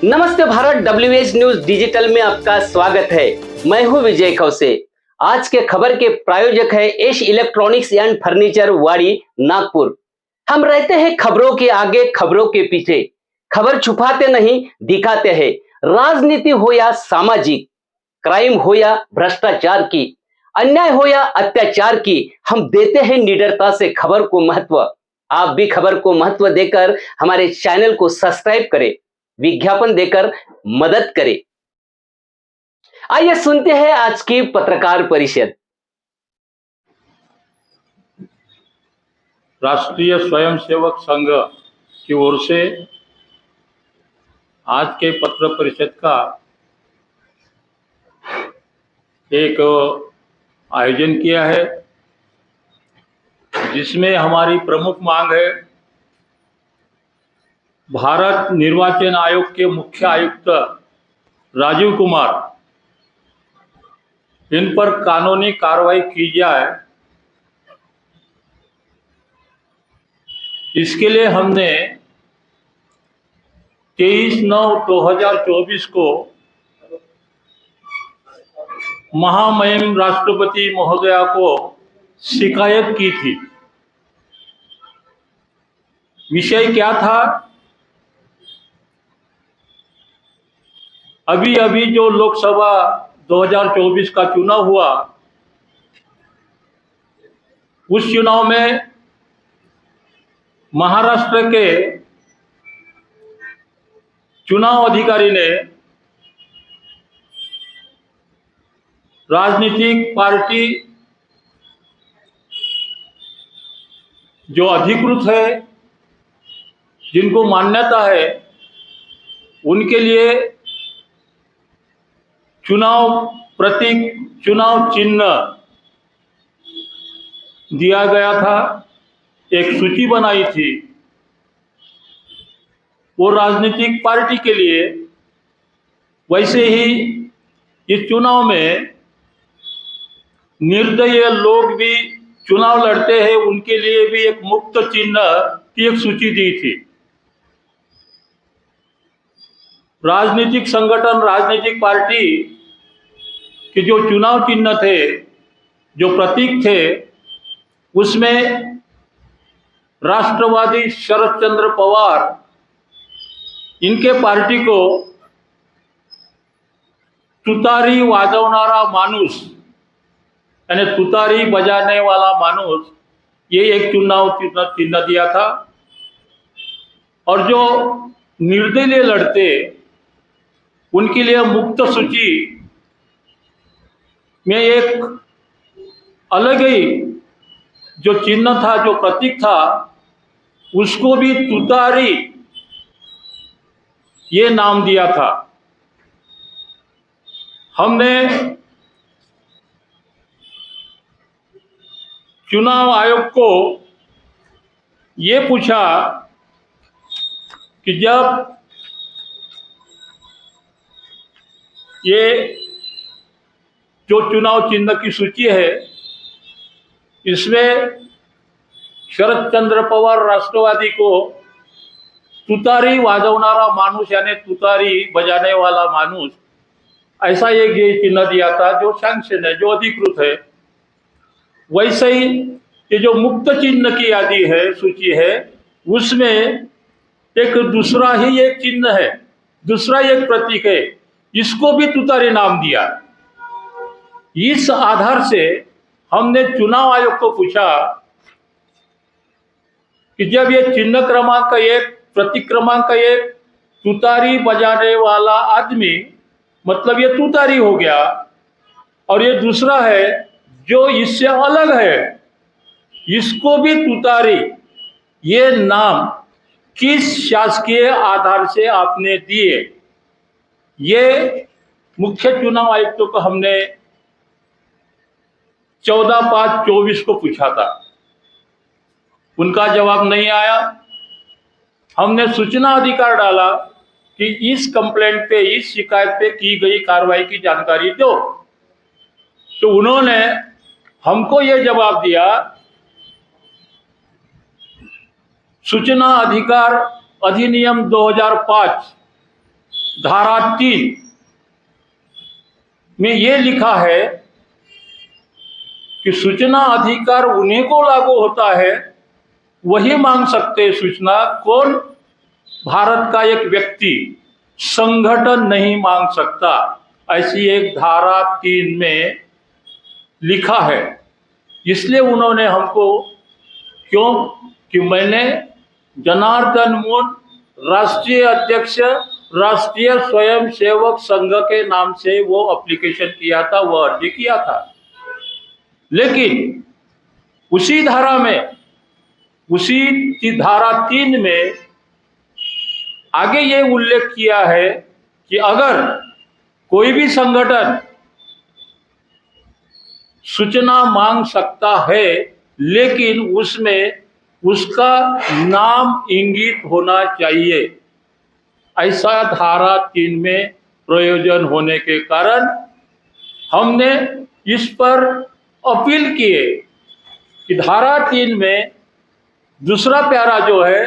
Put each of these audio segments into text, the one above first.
नमस्ते Bharat, WH news digital में आपका स्वागत है। मैं हूं विजय खौसे। आज के खबर के प्रायोजक है एश इलेक्ट्रॉनिक्स एंड फर्नीचर, वाड़ी, नागपुर। हम रहते हैं खबरों के आगे, खबरों के पीछे। खबर छुपाते नहीं, दिखाते हैं। राजनीति हो या सामाजिक, क्राइम हो या भ्रष्टाचार की, अन्याय हो या अत्याचार की, हम देते हैं निडरता से खबर को महत्व। आप भी खबर को महत्व देकर हमारे चैनल को सब्सक्राइब करें, विज्ञापन देकर मदद करें। आइए सुनते हैं आज की पत्रकार परिषद। राष्ट्रीय स्वयंसेवक संघ की ओर से आज के पत्र परिषद का एक आयोजन किया है, जिसमें हमारी प्रमुख मांग है भारत निर्वाचन आयोग के मुख्य आयुक्त राजीव कुमार, इन पर कानूनी कार्रवाई की जाए। इसके लिए हमने 23/9/2024 को महामहिम राष्ट्रपति महोदया को शिकायत की थी। विषय क्या था? अभी जो लोकसभा 2024 का चुनाव हुआ, उस चुनाव में महाराष्ट्र के चुनाव अधिकारी ने राजनीतिक पार्टी जो अधिकृत है, जिनको मान्यता है, उनके लिए चुनाव प्रतीक, चुनाव चिन्ह दिया गया था। एक सूची बनाई थी। वो राजनीतिक पार्टी के लिए, वैसे ही इस चुनाव में निर्दयी लोग भी चुनाव लड़ते हैं, उनके लिए भी एक मुक्त चिन्ह की एक सूची दी थी। राजनीतिक संगठन, राजनीतिक पार्टी के जो चुनाव चिन्ह थे, जो प्रतीक थे, उसमें राष्ट्रवादी शरद चंद्र पवार, इनके पार्टी को तुतारी वाजवणारा माणूस, यानी तुतारी बजाने वाला माणूस, ये एक चुनाव चिन्ह दिया था। और जो निर्दलीय लड़ते, उनके लिए मुक्त सूची में एक अलग ही जो चिन्ह था, जो प्रतीक था, उसको भी तुतारी ये नाम दिया था। हमने चुनाव आयोग को ये पूछा कि जब ये जो चुनाव चिन्ह की सूची है, इसमें शरद चंद्र पवार राष्ट्रवादी को तुतारी वाजवणारा माणूस, यानी तुतारी बजाने वाला माणूस, ऐसा एक ये चिन्ह दिया था, जो सैंक्शन है, जो अधिकृत है। वैसे ही ये जो मुक्त चिन्ह की यादी है, सूची है, उसमें एक दूसरा ही एक चिन्ह है, दूसरा एक प्रतीक है, इसको भी तुतारी नाम दिया। इस आधार से हमने चुनाव आयोग को पूछा कि जब ये चिन्ह क्रमांक 1, प्रतीक क्रमांक 1 तुतारी बजाने वाला आदमी, मतलब ये तुतारी हो गया, और ये दूसरा है जो इससे अलग है, इसको भी तुतारी, ये नाम किस शासकीय आधार से आपने दिए? ये मुख्य चुनाव आयुक्तों को हमने 14/5/24 को पूछा था। उनका जवाब नहीं आया। हमने सूचना अधिकार डाला कि इस कंप्लेंट पे, इस शिकायत पे की गई कार्रवाई की जानकारी दो। तो उन्होंने हमको ये जवाब दिया, सूचना अधिकार अधिनियम 2005 धारा 3 में ये लिखा है कि सूचना अधिकार उन्हीं को लागू होता है, वही मांग सकते हैं सूचना। कौन? भारत का एक व्यक्ति, संगठन नहीं मांग सकता। ऐसी एक धारा 3 में लिखा है। इसलिए उन्होंने हमको, क्यों कि मैंने जनार्दन मून, राष्ट्रीय अध्यक्ष राष्ट्रीय स्वयंसेवक संघ के नाम से वो एप्लीकेशन किया था, वो अर्जी किया था। लेकिन उसी धारा में, उसी धारा 3 में आगे ये उल्लेख किया है कि अगर कोई भी संगठन सूचना मांग सकता है, लेकिन उसमें उसका नाम इंगित होना चाहिए। ऐसा धारा 3 में प्रयोजन होने के कारण हमने इस पर अपील किए कि धारा 3 में दूसरा प्यारा जो है,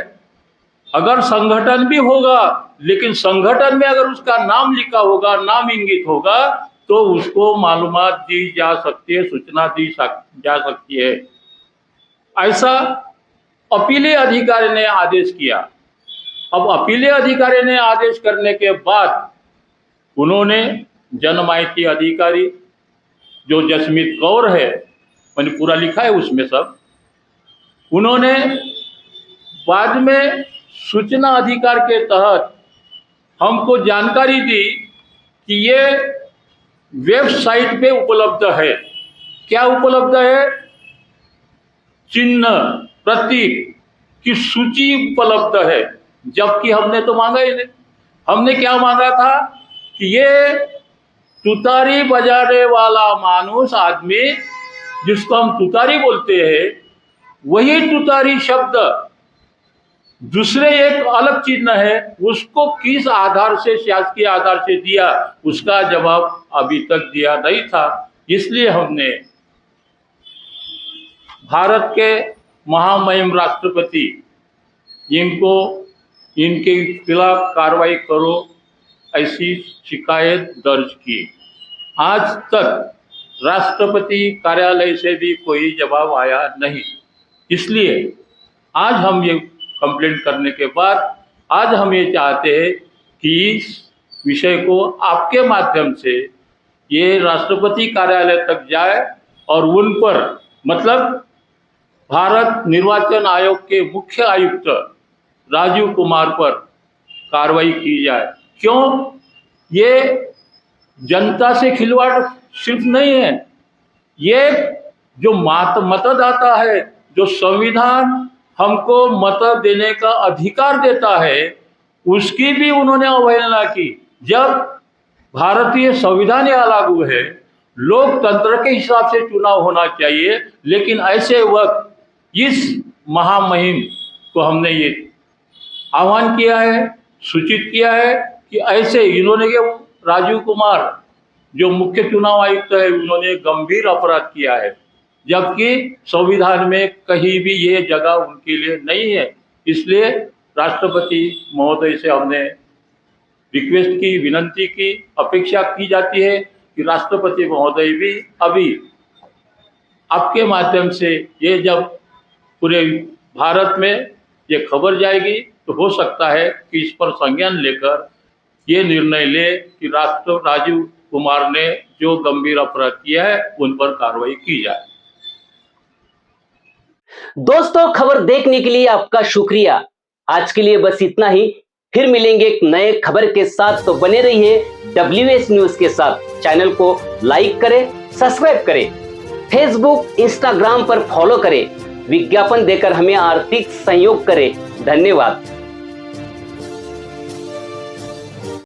अगर संगठन भी होगा लेकिन संगठन में अगर उसका नाम लिखा होगा, नाम इंगित होगा, तो उसको मालूमात दी जा सकती है, सूचना दी जा सकती है। ऐसा अपीलीय अधिकारी ने आदेश किया। अब अपीलीय अधिकारी ने आदेश करने के बाद उन्होंने जनमाहिती अधिकारी जो जसमीत कौर है, मैंने पूरा लिखा है उसमें सब, उन्होंने बाद में सूचना अधिकार के तहत हमको जानकारी दी कि ये वेबसाइट पे उपलब्ध है। क्या उपलब्ध है? चिन्ह, प्रतीक की सूची उपलब्ध है। जबकि हमने तो मांगा ही नहीं। हमने क्या मांगा था कि ये तुतारी बजाने वाला मानुस आदमी, जिसको हम तुतारी बोलते हैं, वही तुतारी शब्द दूसरे एक अलग चिन्ह है, उसको किस आधार से, शासकीय आधार से दिया, उसका जवाब अभी तक दिया नहीं था। इसलिए हमने भारत के महामहिम राष्ट्रपति, इनके खिलाफ कार्रवाई करो, ऐसी शिकायत दर्ज की। आज तक राष्ट्रपति कार्यालय से भी कोई जवाब आया नहीं। इसलिए आज हम ये कंप्लेंट करने के बाद आज हम ये चाहते हैं कि इस विषय को आपके माध्यम से ये राष्ट्रपति कार्यालय तक जाए और उन पर, मतलब भारत निर्वाचन आयोग के मुख्य आयुक्त राजीव कुमार पर कार्रवाई की जाए। क्यों? ये जनता से खिलवाड़ सिर्फ नहीं है, ये जो मतदाता है, जो संविधान हमको मत देने का अधिकार देता है, उसकी भी उन्होंने अवहेलना की। जब भारतीय संविधान यह लागू है, लोकतंत्र के हिसाब से चुनाव होना चाहिए, लेकिन ऐसे वक्त इस महामहिम को हमने ये आह्वान किया है, सूचित किया है कि ऐसे इन्होंने राजीव कुमार जो मुख्य चुनाव आयुक्त है, उन्होंने गंभीर अपराध किया है, जबकि संविधान में कहीं भी ये जगह उनके लिए नहीं है। इसलिए राष्ट्रपति महोदय से हमने रिक्वेस्ट की, विनंती की, अपेक्षा की जाती है कि राष्ट्रपति महोदय भी अभी आपके माध्यम से ये जब पूरे भारत में ये खबर जाएगी, तो हो सकता है कि इस पर संज्ञान लेकर ये निर्णय ले कि राजीव कुमार ने जो गंभीर अपराध किया है उन पर कार्रवाई की जाए। दोस्तों, खबर देखने के लिए आपका शुक्रिया। आज के लिए बस इतना ही। फिर मिलेंगे एक नए खबर के साथ, तो बने रहिए WS न्यूज के साथ। चैनल को लाइक करें, सब्सक्राइब करें, फेसबुक, इंस्टाग्राम पर फॉलो करें, विज्ञापन देकर हमें आर्थिक सहयोग करें। धन्यवाद।